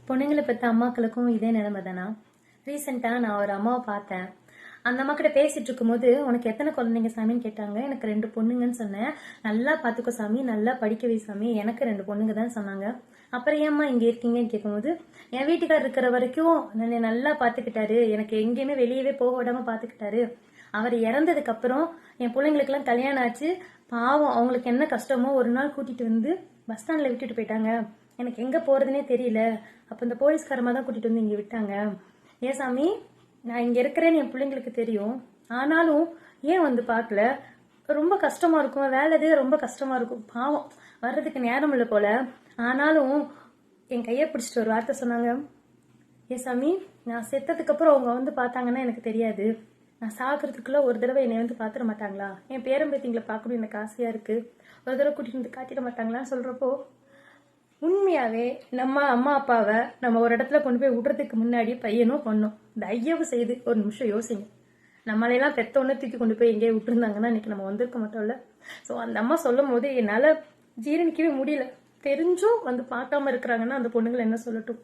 பொண்ணுங்களை பெற்ற அம்மாக்களுக்கும் இதே நிலைமை தானா? ரீசெண்டாக நான் ஒரு அம்மாவை பார்த்தேன். அந்த அம்மா கிட்ட பேசிட்டு இருக்கும்போது, உனக்கு எத்தனை குழந்தைங்க சாமின்னு கேட்டாங்க. எனக்கு 2 பொண்ணுங்கன்னு சொன்னேன். நல்லா பார்த்துக்கோ சாமி, நல்லா படிக்க வை சாமி, எனக்கு 2 பொண்ணுங்க தான் சொன்னாங்க. அப்புறம் ஏம்மா இங்கே இருக்கீங்கன்னு கேட்கும்போது, என் வீட்டுக்காரர் இருக்கிற வரைக்கும் என்னை நல்லா பார்த்துக்கிட்டாரு, எனக்கு எங்கேயுமே வெளியவே போக விடாம பார்த்துக்கிட்டாரு. அவர் இறந்ததுக்கு அப்புறம் என் பிள்ளைங்களுக்கெல்லாம் கல்யாணம் ஆச்சு. பாவம், அவங்களுக்கு என்ன கஷ்டமோ ஒரு நாள் கூட்டிட்டு வந்து பஸ் ஸ்டாண்ட்ல விட்டுட்டு போயிட்டாங்க. எனக்கு எங்க போறதுனே தெரியல. அப்ப இந்த போலீஸ்காரமா தான் கூட்டிட்டு வந்து இங்க விட்டாங்க. ஏன் சாமி, நான் இங்க இருக்கிறேன்னு என் பிள்ளைங்களுக்கு தெரியும், ஆனாலும் ஏன் வந்து பார்க்கல? ரொம்ப கஷ்டமா இருக்கும், வேலை ரொம்ப கஷ்டமா இருக்கும். பாவம், வர்றதுக்கு நேரம் இல்லை போல. ஆனாலும் என் கையை பிடிச்சிட்டு ஒரு வார்த்தை சொன்னாங்க. ஏன் சாமி, நான் செத்ததுக்கு அப்புறம் அவங்க வந்து பார்த்தாங்கன்னா எனக்கு தெரியாது, நான் சாகிறதுக்குள்ள ஒரு தடவை என்னை வந்து பார்த்துட மாட்டாங்களா? என் பேரம்பேத்திங்களை பார்க்கணும் எனக்கு ஆசையா இருக்கு, ஒரு தடவை கூட்டிட்டு வந்து காட்டிட மாட்டாங்களான்னு சொல்றப்போ, உண்மையாவே நம்ம அம்மா அப்பாவை நம்ம ஒரு இடத்துல கொண்டு போய் விடுறதுக்கு முன்னாடி பையனும் பொண்ணும் தயவு செய்து ஒரு நிமிஷம் யோசிங்க. நம்மளையெல்லாம் பெத்தோன்னு தூக்கி கொண்டு போய் எங்கேயே விட்டுருந்தாங்கன்னா இன்னைக்கு நம்ம வந்திருக்க மாட்டோம்ல. ஸோ அந்த அம்மா சொல்லும் போது என்னால் ஜீரணிக்கவே முடியல. தெரிஞ்சும் வந்து பார்க்காம இருக்கிறாங்கன்னா அந்த பொண்ணுங்களை என்ன சொல்லட்டும்.